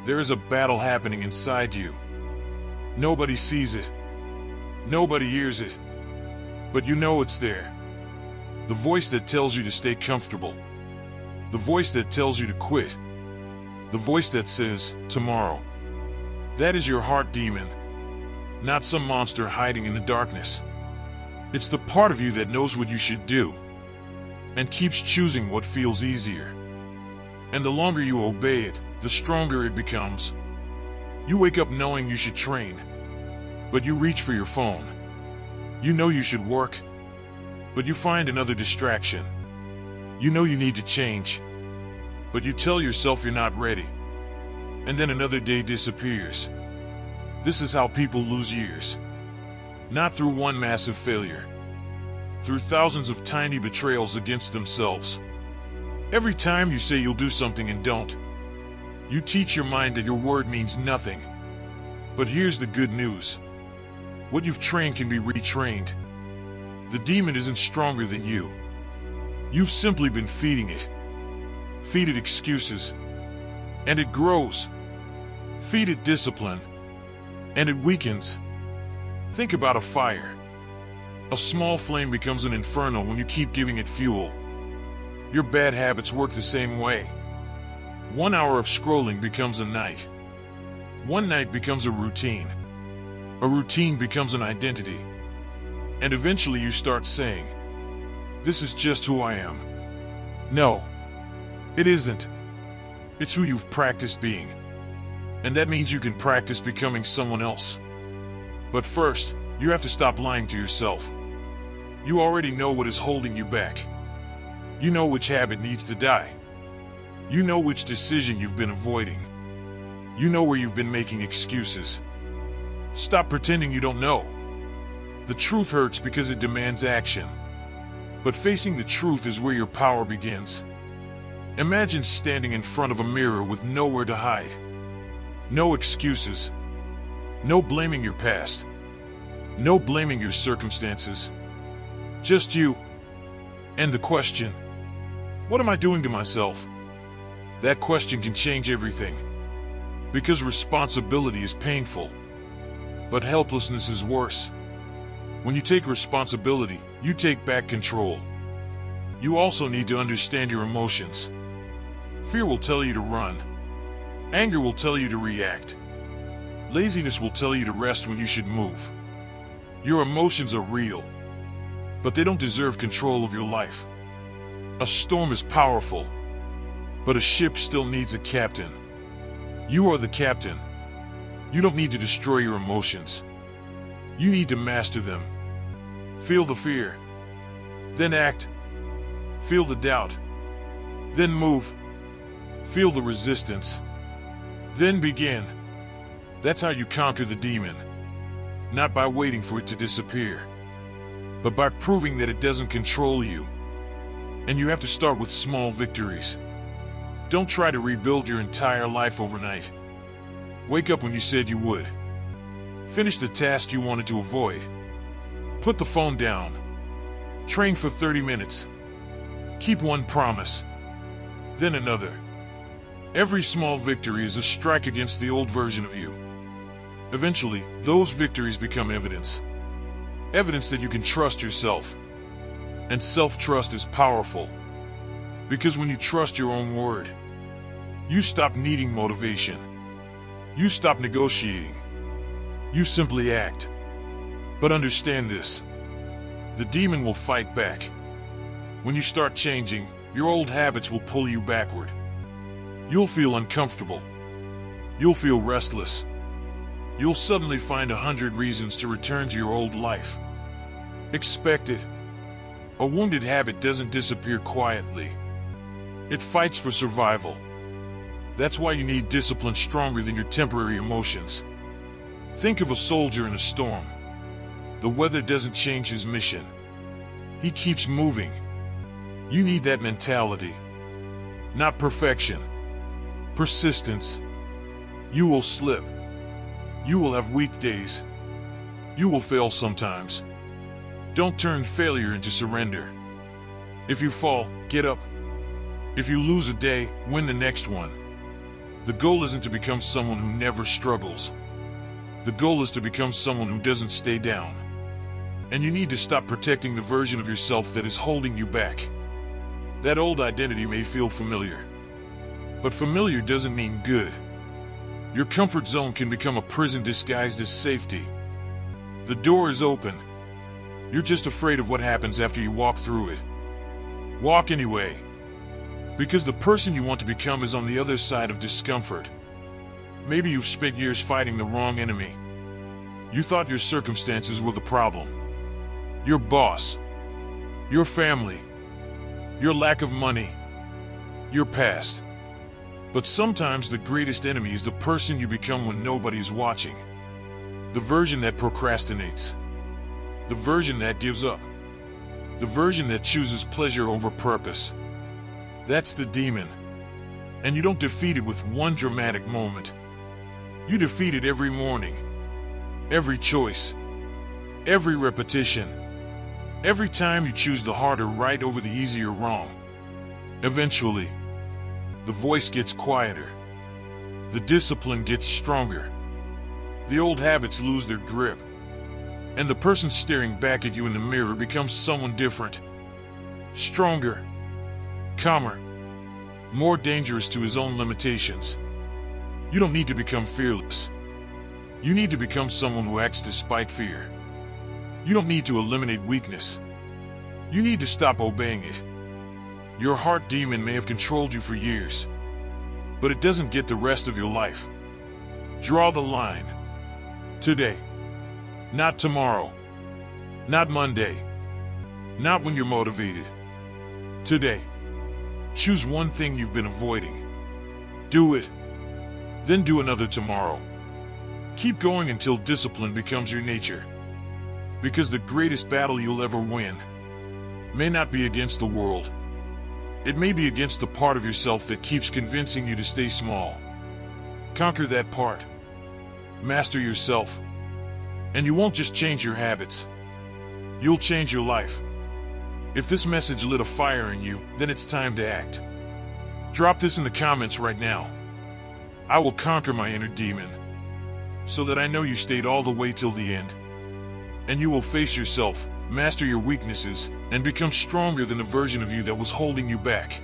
There is a battle happening inside you. Nobody sees it. Nobody hears it. But you know it's there. The voice that tells you to stay comfortable. The voice that tells you to quit. The voice that says, tomorrow. That is your heart demon. Not some monster hiding in the darkness. It's the part of you that knows what you should do and keeps choosing what feels easier. And the longer you obey it, the stronger it becomes. You wake up knowing you should train, but you reach for your phone. You know you should work, but you find another distraction. You know you need to change, but you tell yourself you're not ready. And then another day disappears. This is how people lose years. Not through one massive failure. Through thousands of tiny betrayals against themselves. Every time you say you'll do something and don't, you teach your mind that your word means nothing. But here's the good news. What you've trained can be retrained. The demon isn't stronger than you. You've simply been feeding it. Feed it excuses, and it grows. Feed it discipline, and it weakens. Think about a fire. A small flame becomes an inferno when you keep giving it fuel. Your bad habits work the same way. 1 hour of scrolling becomes a night. One night becomes a routine. A routine becomes an identity. And eventually you start saying, this is just who I am. No, it isn't. It's who you've practiced being. And that means you can practice becoming someone else. But first, you have to stop lying to yourself. You already know what is holding you back. You know which habit needs to die. You know which decision you've been avoiding. You know where you've been making excuses. Stop pretending you don't know. The truth hurts because it demands action. But facing the truth is where your power begins. Imagine standing in front of a mirror with nowhere to hide. No excuses. No blaming your past. No blaming your circumstances. Just you. And the question, what am I doing to myself? That question can change everything. Because responsibility is painful. But helplessness is worse. When you take responsibility, you take back control. You also need to understand your emotions. Fear will tell you to run. Anger will tell you to react. Laziness will tell you to rest when you should move. Your emotions are real, but they don't deserve control of your life. A storm is powerful, but a ship still needs a captain. You are the captain. You don't need to destroy your emotions. You need to master them. Feel the fear, then act. Feel the doubt, then move. Feel the resistance, then begin. That's how you conquer the demon. Not by waiting for it to disappear, but by proving that it doesn't control you. And you have to start with small victories. Don't try to rebuild your entire life overnight. Wake up when you said you would. Finish the task you wanted to avoid. Put the phone down. Train for 30 minutes. Keep one promise, then another. Every small victory is a strike against the old version of you. Eventually, those victories become evidence. Evidence that you can trust yourself. And self-trust is powerful. Because when you trust your own word, you stop needing motivation. You stop negotiating. You simply act. But understand this. The demon will fight back. When you start changing, your old habits will pull you backward. You'll feel uncomfortable. You'll feel restless. You'll suddenly find 100 reasons to return to your old life. Expect it. A wounded habit doesn't disappear quietly. It fights for survival. That's why you need discipline stronger than your temporary emotions. Think of a soldier in a storm. The weather doesn't change his mission. He keeps moving. You need that mentality. Not perfection. Persistence. You will slip. You will have weak days. You will fail sometimes. Don't turn failure into surrender. If you fall, get up. If you lose a day, win the next one. The goal isn't to become someone who never struggles. The goal is to become someone who doesn't stay down. And you need to stop protecting the version of yourself that is holding you back. That old identity may feel familiar, but familiar doesn't mean good. Your comfort zone can become a prison disguised as safety. The door is open. You're just afraid of what happens after you walk through it. Walk anyway, because the person you want to become is on the other side of discomfort. Maybe you've spent years fighting the wrong enemy. You thought your circumstances were the problem. Your boss, your family, your lack of money, your past. But sometimes the greatest enemy is the person you become when nobody's watching. The version that procrastinates. The version that gives up. The version that chooses pleasure over purpose. That's the demon. And you don't defeat it with one dramatic moment. You defeat it every morning. Every choice. Every repetition. Every time you choose the harder right over the easier wrong. Eventually, the voice gets quieter. The discipline gets stronger. The old habits lose their grip. And the person staring back at you in the mirror becomes someone different. Stronger. Calmer. More dangerous to his own limitations. You don't need to become fearless. You need to become someone who acts despite fear. You don't need to eliminate weakness. You need to stop obeying it. Your heart demon may have controlled you for years, but it doesn't get the rest of your life. Draw the line. Today. Not tomorrow. Not Monday. Not when you're motivated. Today. Choose one thing you've been avoiding. Do it. Then do another tomorrow. Keep going until discipline becomes your nature. Because the greatest battle you'll ever win may not be against the world. It may be against the part of yourself that keeps convincing you to stay small. Conquer that part. Master yourself. And you won't just change your habits. You'll change your life. If this message lit a fire in you, then it's time to act. Drop this in the comments right now. I will conquer my inner demon, so that I know you stayed all the way till the end. And you will face yourself, master your weaknesses, and become stronger than the version of you that was holding you back.